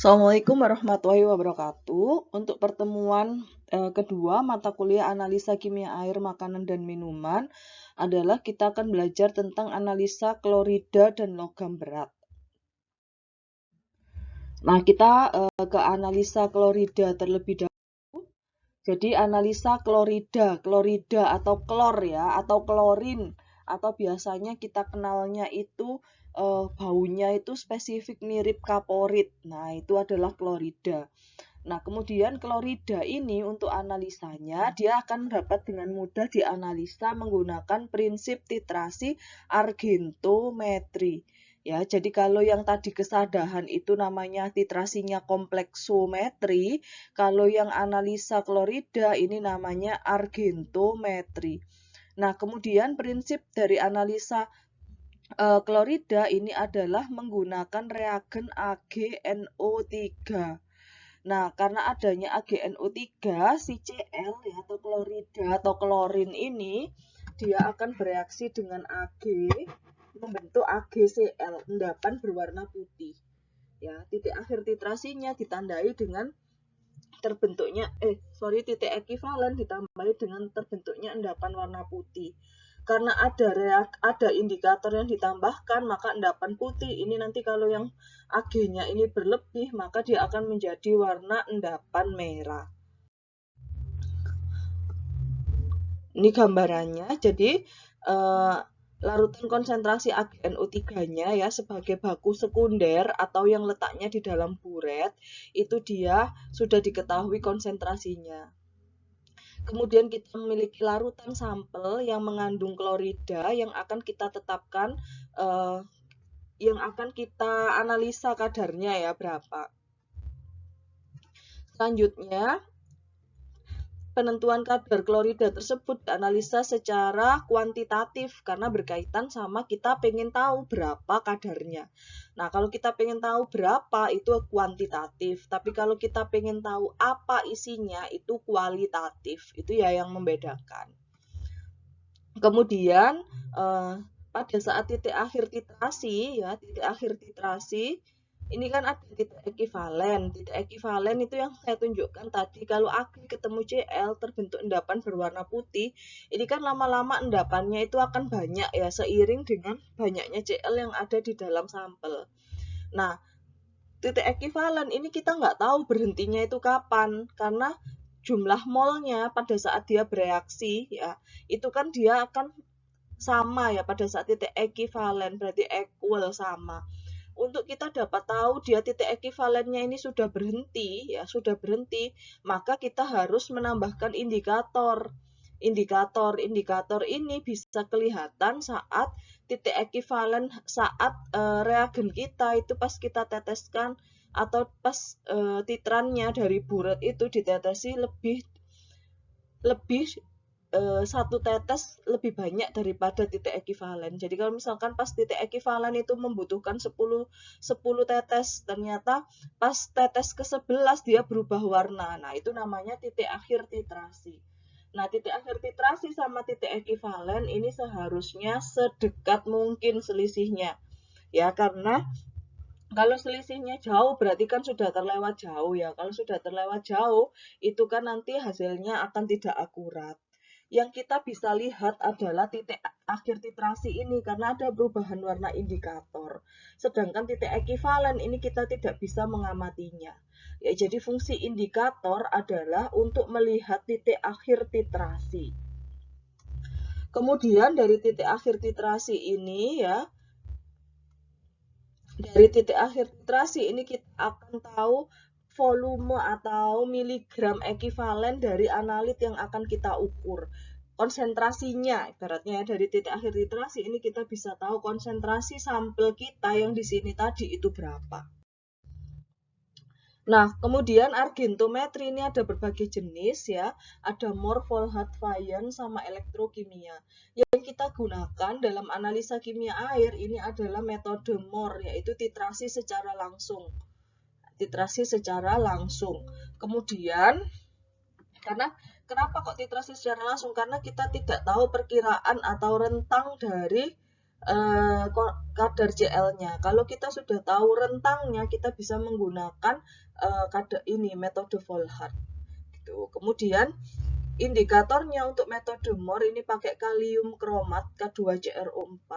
Assalamualaikum warahmatullahi wabarakatuh. Untuk pertemuan kedua mata kuliah analisa kimia air, makanan, dan minuman adalah kita akan belajar tentang analisa klorida dan logam berat. Nah, kita ke analisa klorida terlebih dahulu. Jadi analisa klorida atau klor ya, atau klorin, atau biasanya kita kenalnya itu baunya itu spesifik mirip kaporit. Nah, itu adalah klorida. Nah, kemudian klorida ini untuk analisanya, dia akan dapat dengan mudah dianalisa menggunakan prinsip titrasi argentometri. Ya, jadi kalau yang tadi kesadahan itu namanya titrasinya kompleksometri, kalau yang analisa klorida ini namanya argentometri. Nah, kemudian prinsip dari analisa klorida ini adalah menggunakan reagen AgNO3. Nah, karena adanya AgNO3, si Cl ya, atau klorida atau klorin ini, dia akan bereaksi dengan Ag, membentuk AgCl, endapan berwarna putih. Ya, titik akhir titrasinya ditandai dengan titik ekivalen ditambahi dengan terbentuknya endapan warna putih. Karena ada indikator yang ditambahkan, maka endapan putih ini nanti kalau yang Ag-nya ini berlebih, maka dia akan menjadi warna endapan merah. Ini gambarannya. Jadi larutan konsentrasi AgNO3-nya ya sebagai baku sekunder atau yang letaknya di dalam buret, itu dia sudah diketahui konsentrasinya. Kemudian kita memiliki larutan sampel yang mengandung klorida yang akan kita tetapkan, yang akan kita analisa kadarnya ya berapa. Selanjutnya, penentuan kadar klorida tersebut dianalisa secara kuantitatif karena berkaitan sama kita pengen tahu berapa kadarnya. Nah, kalau kita pengen tahu berapa itu kuantitatif, tapi kalau kita pengen tahu apa isinya itu kualitatif. Itu ya yang membedakan. Kemudian pada saat titik akhir titrasi ini kan ada titik ekivalen. Titik ekivalen itu yang saya tunjukkan tadi, kalau Ag ketemu Cl terbentuk endapan berwarna putih, ini kan lama-lama endapannya itu akan banyak ya, seiring dengan banyaknya Cl yang ada di dalam sampel. Nah, titik ekivalen ini kita nggak tahu berhentinya itu kapan, karena jumlah molnya pada saat dia bereaksi ya, itu kan dia akan sama ya pada saat titik ekivalen, berarti equal sama. Untuk kita dapat tahu dia titik ekivalennya ini sudah berhenti, maka kita harus menambahkan indikator. Indikator ini bisa kelihatan saat titik ekivalen saat reagen kita itu pas kita teteskan atau pas titrannya dari buret itu ditetesi lebih satu tetes lebih banyak daripada titik ekivalen. Jadi kalau misalkan pas titik ekivalen itu membutuhkan 10 tetes, ternyata pas tetes ke-11 dia berubah warna. Nah, itu namanya titik akhir titrasi. Nah, titik akhir titrasi sama titik ekivalen ini seharusnya sedekat mungkin selisihnya. Ya, karena kalau selisihnya jauh berarti kan sudah terlewat jauh ya. Kalau sudah terlewat jauh, itu kan nanti hasilnya akan tidak akurat. Yang kita bisa lihat adalah titik akhir titrasi ini karena ada perubahan warna indikator. Sedangkan titik ekivalen ini kita tidak bisa mengamatinya. Ya, jadi fungsi indikator adalah untuk melihat titik akhir titrasi. Kemudian dari titik akhir titrasi ini ya, dari titik akhir titrasi ini kita akan tahu volume atau miligram ekivalen dari analit yang akan kita ukur. Konsentrasinya, ibaratnya dari titik akhir titrasi ini kita bisa tahu konsentrasi sampel kita yang di sini tadi itu berapa. Nah, kemudian argentometri ini ada berbagai jenis ya, ada Mohr-Volhard-Fayens sama elektrokimia. Yang kita gunakan dalam analisa kimia air ini adalah metode Mohr, yaitu titrasi secara langsung. Titrasi secara langsung. Kemudian, kenapa kok titrasi secara langsung? Karena kita tidak tahu perkiraan atau rentang dari kadar Cl-nya. Kalau kita sudah tahu rentangnya, kita bisa menggunakan kadar ini metode Volhard. Gitu. Kemudian indikatornya untuk metode MOR ini pakai kalium kromat K2CrO4.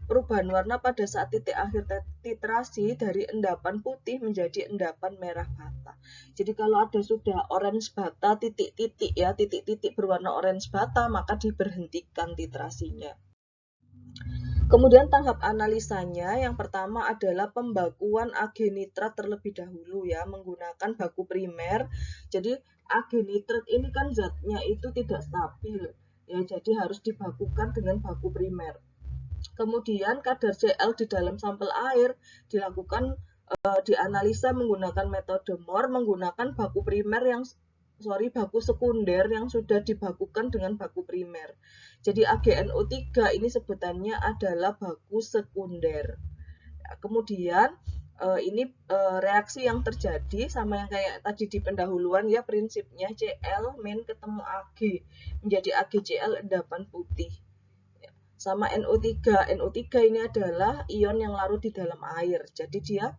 Perubahan warna pada saat titik akhir titrasi dari endapan putih menjadi endapan merah bata. Jadi kalau ada sudah orange bata, titik-titik ya, titik-titik berwarna orange bata, maka diberhentikan titrasinya. Kemudian tahap analisanya yang pertama adalah pembakuan Ag nitrat terlebih dahulu ya, menggunakan baku primer. Jadi Ag nitrat ini kan zatnya itu tidak stabil ya, jadi harus dibakukan dengan baku primer. Kemudian kadar Cl di dalam sampel air dilakukan dianalisa menggunakan metode MOR menggunakan baku primer baku sekunder yang sudah dibakukan dengan baku primer. Jadi AgNO3 ini sebutannya adalah baku sekunder. Kemudian ini reaksi yang terjadi sama yang kayak tadi di pendahuluan ya, prinsipnya Cl min ketemu Ag menjadi AgCl endapan putih. Sama NO3. NO3 ini adalah ion yang larut di dalam air. Jadi dia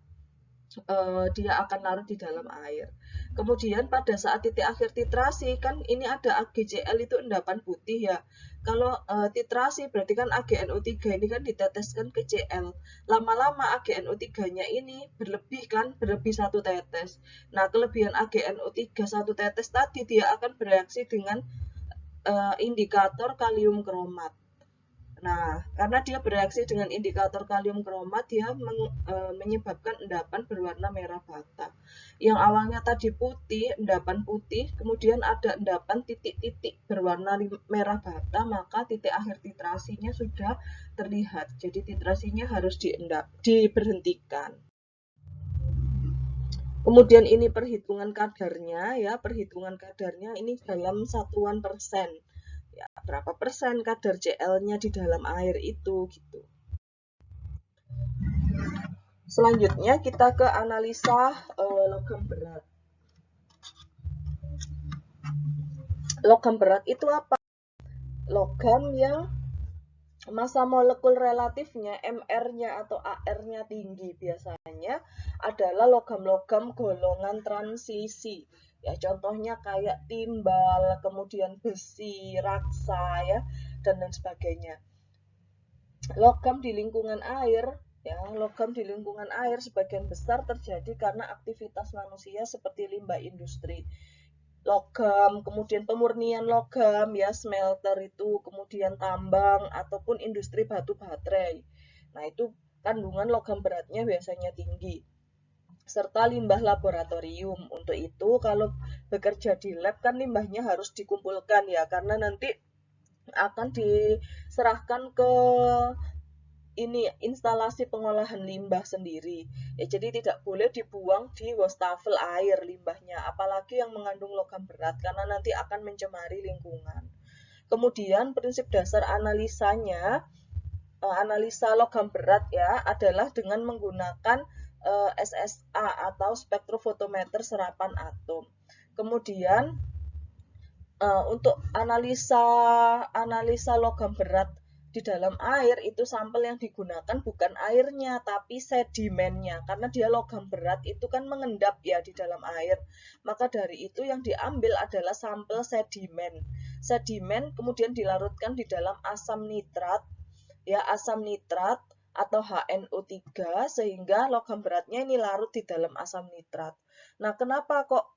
akan larut di dalam air. Kemudian pada saat titik akhir titrasi kan ini ada AgCl itu endapan putih ya. Kalau titrasi berarti kan AgNO3 ini kan diteteskan ke Cl. Lama-lama AgNO3-nya ini berlebih satu tetes. Nah, kelebihan AgNO3 satu tetes tadi dia akan bereaksi dengan indikator kalium kromat. Nah, karena dia bereaksi dengan indikator kalium kromat, dia menyebabkan endapan berwarna merah bata. Yang awalnya tadi putih, endapan putih, kemudian ada endapan titik-titik berwarna merah bata, maka titik akhir titrasinya sudah terlihat. Jadi titrasinya harus diberhentikan. Kemudian ini perhitungan kadarnya ya, perhitungan kadarnya ini dalam satuan persen. Ya, berapa persen kadar Cl-nya di dalam air itu gitu. Selanjutnya kita ke analisa logam berat. Logam berat itu apa? Logam yang massa molekul relatifnya MR-nya atau AR-nya tinggi biasanya adalah logam-logam golongan transisi. Ya, contohnya kayak timbal, kemudian besi, raksa ya, dan lain sebagainya. Logam di lingkungan air sebagian besar terjadi karena aktivitas manusia seperti limbah industri. Logam, kemudian pemurnian logam ya, smelter itu, kemudian tambang ataupun industri batu baterai. Nah, itu kandungan logam beratnya biasanya tinggi. Serta limbah laboratorium. Untuk itu kalau bekerja di lab kan limbahnya harus dikumpulkan ya, karena nanti akan diserahkan ke ini instalasi pengolahan limbah sendiri. Ya, jadi tidak boleh dibuang di wastafel air limbahnya, apalagi yang mengandung logam berat karena nanti akan mencemari lingkungan. Kemudian prinsip dasar analisanya, analisa logam berat ya adalah dengan menggunakan SSA atau spektrofotometer serapan atom. Kemudian untuk analisa logam berat di dalam air itu sampel yang digunakan bukan airnya tapi sedimennya, karena dia logam berat itu kan mengendap ya di dalam air. Maka dari itu yang diambil adalah sampel sedimen. Sedimen kemudian dilarutkan di dalam asam nitrat ya, asam nitrat atau HNO3 sehingga logam beratnya ini larut di dalam asam nitrat. Nah, kenapa kok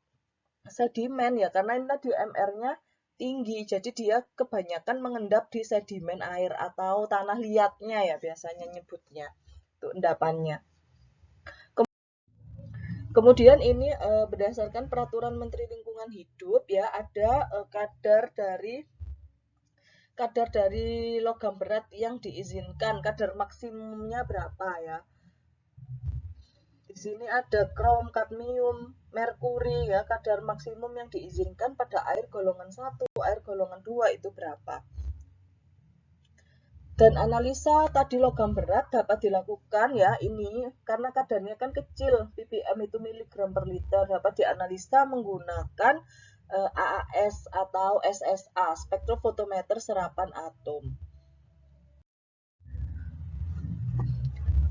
sedimen ya? Karena ini tadi MR-nya tinggi, jadi dia kebanyakan mengendap di sedimen air atau tanah liatnya ya biasanya nyebutnya, itu endapannya. Kemudian ini berdasarkan peraturan Menteri Lingkungan Hidup ya, ada kadar dari logam berat yang diizinkan, kadar maksimumnya berapa ya. Di sini ada krom, kadmium, merkuri ya, kadar maksimum yang diizinkan pada air golongan 1, air golongan 2 itu berapa. Dan analisa tadi logam berat dapat dilakukan ya, ini karena kadarnya kan kecil, ppm itu miligram per liter, dapat dianalisa menggunakan AAS atau SSA, spektrofotometer serapan atom.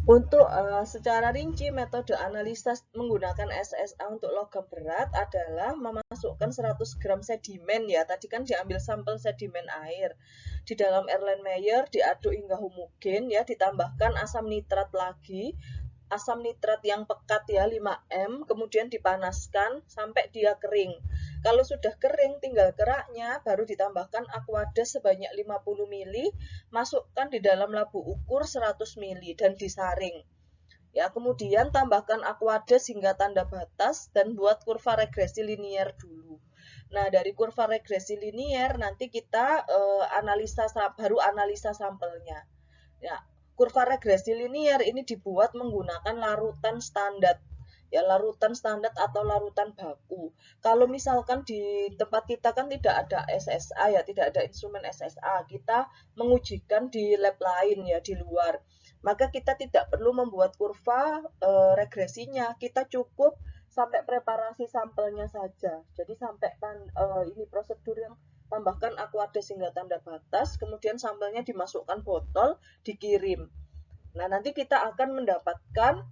Untuk secara rinci, metode analisa menggunakan SSA untuk logam berat adalah memasukkan 100 gram sedimen ya. Tadi kan diambil sampel sedimen air. Di dalam Erlenmeyer diaduk hingga homogen ya, ditambahkan asam nitrat lagi. Asam nitrat yang pekat ya 5M, kemudian dipanaskan sampai dia kering. Kalau sudah kering tinggal keraknya, baru ditambahkan aquades sebanyak 50 ml, masukkan di dalam labu ukur 100 ml dan disaring. Ya, kemudian tambahkan aquades hingga tanda batas dan buat kurva regresi linier dulu. Nah, dari kurva regresi linier nanti kita baru analisa sampelnya. Ya, kurva regresi linier ini dibuat menggunakan larutan standar. Ya, larutan standar atau larutan baku. Kalau misalkan di tempat kita kan tidak ada SSA ya, tidak ada instrumen SSA. Kita mengujikan di lab lain ya, di luar. Maka kita tidak perlu membuat kurva regresinya. Kita cukup sampai preparasi sampelnya saja. Jadi sampai ini prosedur yang tambahkan aquades hingga tanda batas, kemudian sampelnya dimasukkan botol, dikirim. Nah, nanti kita akan mendapatkan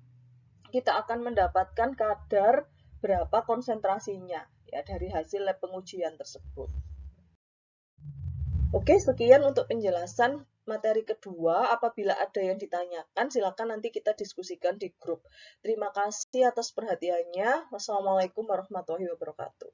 kadar berapa konsentrasinya ya dari hasil lab pengujian tersebut. Oke, sekian untuk penjelasan materi kedua. Apabila ada yang ditanyakan, silakan nanti kita diskusikan di grup. Terima kasih atas perhatiannya. Wassalamualaikum warahmatullahi wabarakatuh.